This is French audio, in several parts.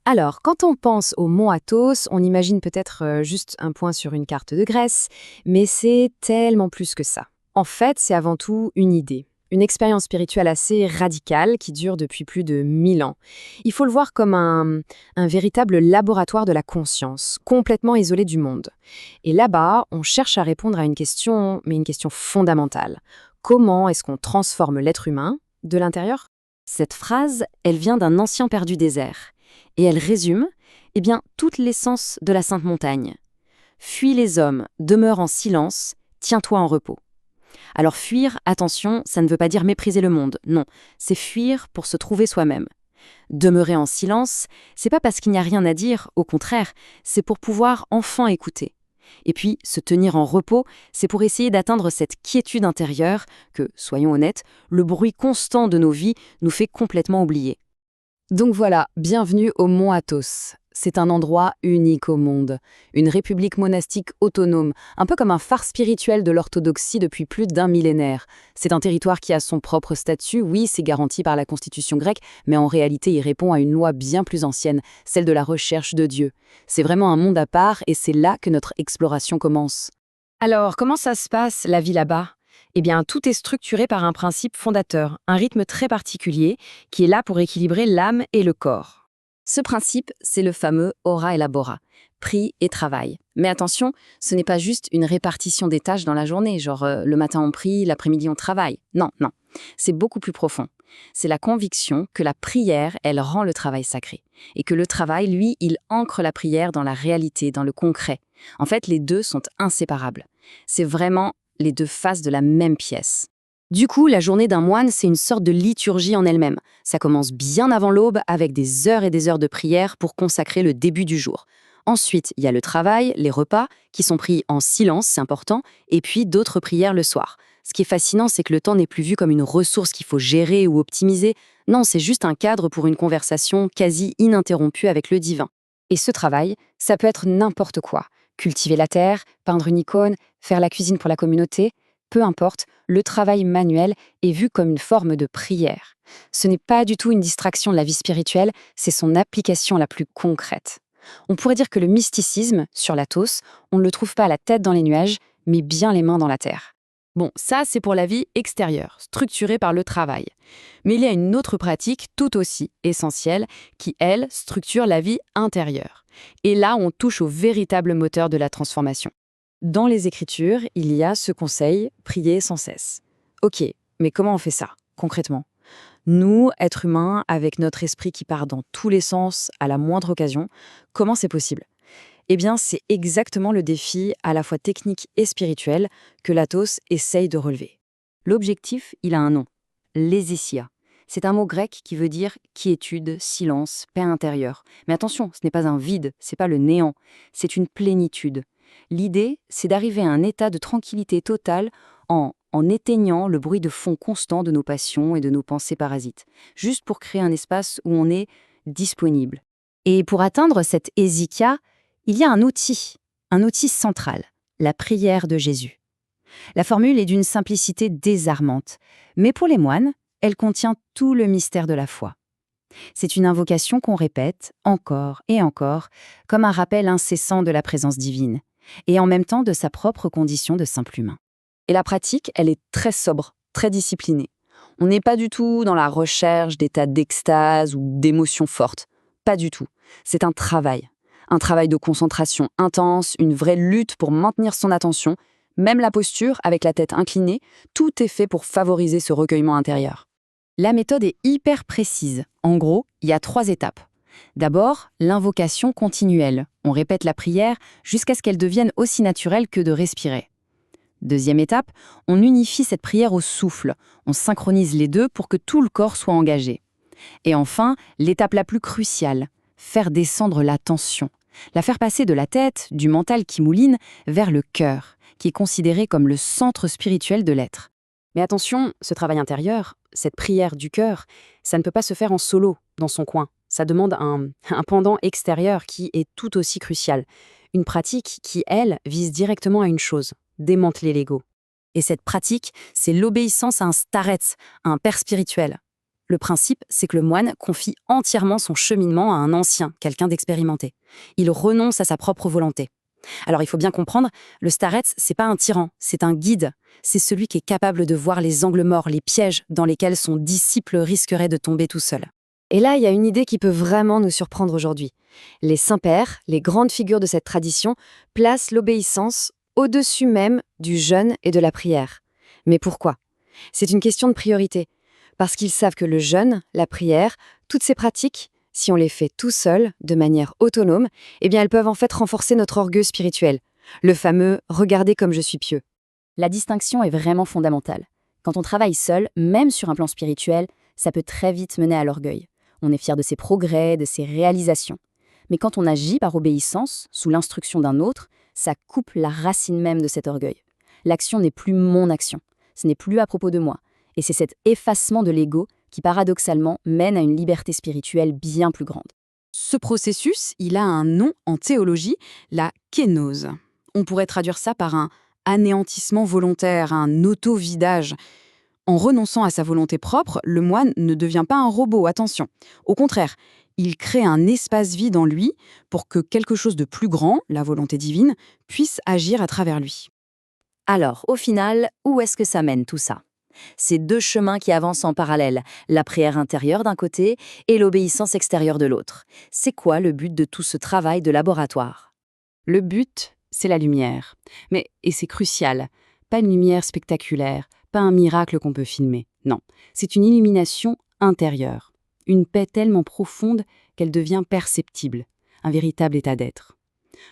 Alors, quand on pense au mont Athos, on imagine peut-être juste un point sur une carte de Grèce, mais c'est tellement plus que ça. En fait, c'est avant tout une idée, une expérience spirituelle assez radicale qui dure depuis plus de 1000 ans. Il faut le voir comme un véritable laboratoire de la conscience, complètement isolé du monde. Et là-bas, on cherche à répondre à une question, mais une question fondamentale. Comment est-ce qu'on transforme l'être humain de l'intérieur? Cette phrase, elle vient d'un ancien père du désert. Et elle résume, toute l'essence de la Sainte Montagne. Fuis les hommes, demeure en silence, tiens-toi en repos. Alors fuir, attention, ça ne veut pas dire mépriser le monde, non, c'est fuir pour se trouver soi-même. Demeurer en silence, c'est pas parce qu'il n'y a rien à dire, au contraire, c'est pour pouvoir enfin écouter. Et puis, se tenir en repos, c'est pour essayer d'atteindre cette quiétude intérieure que, soyons honnêtes, le bruit constant de nos vies nous fait complètement oublier. Donc voilà, bienvenue au mont Athos. C'est un endroit unique au monde, une république monastique autonome, un peu comme un phare spirituel de l'orthodoxie depuis plus d'un millénaire. C'est un territoire qui a son propre statut, oui, c'est garanti par la constitution grecque, mais en réalité il répond à une loi bien plus ancienne, celle de la recherche de Dieu. C'est vraiment un monde à part et c'est là que notre exploration commence. Alors, comment ça se passe, la vie là-bas? Eh bien, tout est structuré par un principe fondateur, un rythme très particulier, qui est là pour équilibrer l'âme et le corps. Ce principe, c'est le fameux ora et labora, prix et travail. Mais attention, ce n'est pas juste une répartition des tâches dans la journée, genre le matin on prie, l'après-midi on travaille. Non, non, c'est beaucoup plus profond. C'est la conviction que la prière, elle rend le travail sacré. Et que le travail, lui, il ancre la prière dans la réalité, dans le concret. En fait, les deux sont inséparables. C'est vraiment les deux faces de la même pièce. Du coup, la journée d'un moine, c'est une sorte de liturgie en elle-même. Ça commence bien avant l'aube avec des heures et des heures de prière pour consacrer le début du jour. Ensuite, il y a le travail, les repas, qui sont pris en silence, c'est important, et puis d'autres prières le soir. Ce qui est fascinant, c'est que le temps n'est plus vu comme une ressource qu'il faut gérer ou optimiser. Non, c'est juste un cadre pour une conversation quasi ininterrompue avec le divin. Et ce travail, ça peut être n'importe quoi. Cultiver la terre, peindre une icône, faire la cuisine pour la communauté, peu importe, le travail manuel est vu comme une forme de prière. Ce n'est pas du tout une distraction de la vie spirituelle, c'est son application la plus concrète. On pourrait dire que le mysticisme, sur l'Athos, on ne le trouve pas la tête dans les nuages, mais bien les mains dans la terre. Bon, ça c'est pour la vie extérieure, structurée par le travail. Mais il y a une autre pratique tout aussi essentielle qui, elle, structure la vie intérieure. Et là, on touche au véritable moteur de la transformation. Dans les Écritures, il y a ce conseil, prier sans cesse. Ok, mais comment on fait ça, concrètement? Nous, êtres humains, avec notre esprit qui part dans tous les sens à la moindre occasion, comment c'est possible? Eh bien, c'est exactement le défi à la fois technique et spirituel que l'Athos essaye de relever. L'objectif, il a un nom, l'hésychia. C'est un mot grec qui veut dire quiétude, silence, paix intérieure. Mais attention, ce n'est pas un vide, c'est pas le néant, c'est une plénitude. L'idée, c'est d'arriver à un état de tranquillité totale en éteignant le bruit de fond constant de nos passions et de nos pensées parasites, juste pour créer un espace où on est disponible. Et pour atteindre cette hésychia, il y a un outil central, la prière de Jésus. La formule est d'une simplicité désarmante, mais pour les moines, elle contient tout le mystère de la foi. C'est une invocation qu'on répète encore et encore, comme un rappel incessant de la présence divine, et en même temps de sa propre condition de simple humain. Et la pratique, elle est très sobre, très disciplinée. On n'est pas du tout dans la recherche d'états d'extase ou d'émotions fortes. Pas du tout. C'est un travail. Un travail de concentration intense, une vraie lutte pour maintenir son attention. Même la posture, avec la tête inclinée, tout est fait pour favoriser ce recueillement intérieur. La méthode est hyper précise. En gros, il y a 3 étapes. D'abord, l'invocation continuelle. On répète la prière jusqu'à ce qu'elle devienne aussi naturelle que de respirer. Deuxième étape, on unifie cette prière au souffle. On synchronise les deux pour que tout le corps soit engagé. Et enfin, l'étape la plus cruciale, faire descendre la tension. La faire passer de la tête, du mental qui mouline, vers le cœur, qui est considéré comme le centre spirituel de l'être. Mais attention, ce travail intérieur, cette prière du cœur, ça ne peut pas se faire en solo, dans son coin. Ça demande un pendant extérieur qui est tout aussi crucial. Une pratique qui, elle, vise directement à une chose, démanteler l'ego. Et cette pratique, c'est l'obéissance à un starets, un père spirituel. Le principe, c'est que le moine confie entièrement son cheminement à un ancien, quelqu'un d'expérimenté. Il renonce à sa propre volonté. Alors il faut bien comprendre, le starets, c'est pas un tyran, c'est un guide. C'est celui qui est capable de voir les angles morts, les pièges dans lesquels son disciple risquerait de tomber tout seul. Et là, il y a une idée qui peut vraiment nous surprendre aujourd'hui. Les saints-pères, les grandes figures de cette tradition, placent l'obéissance au-dessus même du jeûne et de la prière. Mais pourquoi? C'est une question de priorité. Parce qu'ils savent que le jeûne, la prière, toutes ces pratiques, si on les fait tout seul, de manière autonome, eh bien elles peuvent en fait renforcer notre orgueil spirituel. Le fameux « regardez comme je suis pieux ». La distinction est vraiment fondamentale. Quand on travaille seul, même sur un plan spirituel, ça peut très vite mener à l'orgueil. On est fier de ses progrès, de ses réalisations. Mais quand on agit par obéissance, sous l'instruction d'un autre, ça coupe la racine même de cet orgueil. L'action n'est plus mon action. Ce n'est plus à propos de moi. Et c'est cet effacement de l'ego qui, paradoxalement, mène à une liberté spirituelle bien plus grande. Ce processus, il a un nom en théologie, la kénose. On pourrait traduire ça par un anéantissement volontaire, un auto-vidage. En renonçant à sa volonté propre, le moine ne devient pas un robot, attention. Au contraire, il crée un espace vide en lui pour que quelque chose de plus grand, la volonté divine, puisse agir à travers lui. Alors, au final, où est-ce que ça mène tout ça? C'est deux chemins qui avancent en parallèle, la prière intérieure d'un côté et l'obéissance extérieure de l'autre. C'est quoi le but de tout ce travail de laboratoire? Le but, c'est la lumière. Et c'est crucial, pas une lumière spectaculaire, pas un miracle qu'on peut filmer. Non, c'est une illumination intérieure. Une paix tellement profonde qu'elle devient perceptible, un véritable état d'être.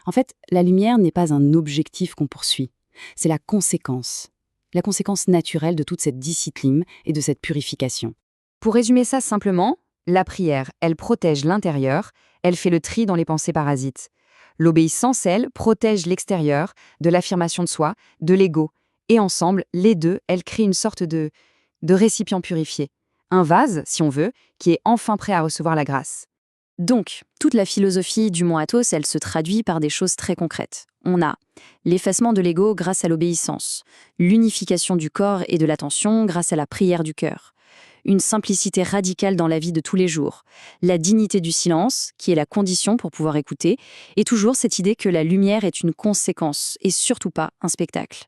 En fait, la lumière n'est pas un objectif qu'on poursuit, c'est la conséquence naturelle de toute cette discipline et de cette purification. Pour résumer ça simplement, la prière, elle protège l'intérieur, elle fait le tri dans les pensées parasites. L'obéissance, elle, protège l'extérieur de l'affirmation de soi, de l'ego. Et ensemble, les deux, elles créent une sorte de récipient purifié. Un vase, si on veut, qui est enfin prêt à recevoir la grâce. Donc, toute la philosophie du mont Athos, elle se traduit par des choses très concrètes. On a l'effacement de l'ego grâce à l'obéissance, l'unification du corps et de l'attention grâce à la prière du cœur, une simplicité radicale dans la vie de tous les jours, la dignité du silence, qui est la condition pour pouvoir écouter, et toujours cette idée que la lumière est une conséquence et surtout pas un spectacle.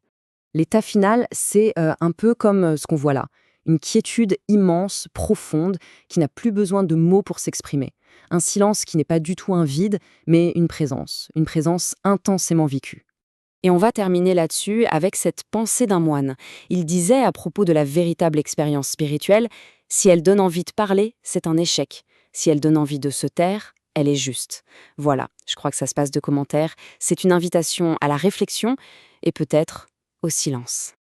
L'état final, c'est un peu comme ce qu'on voit là. Une quiétude immense, profonde, qui n'a plus besoin de mots pour s'exprimer. Un silence qui n'est pas du tout un vide, mais une présence intensément vécue. Et on va terminer là-dessus avec cette pensée d'un moine. Il disait à propos de la véritable expérience spirituelle, « Si elle donne envie de parler, c'est un échec. Si elle donne envie de se taire, elle est juste. » Voilà, je crois que ça se passe de commentaires. C'est une invitation à la réflexion et peut-être au silence.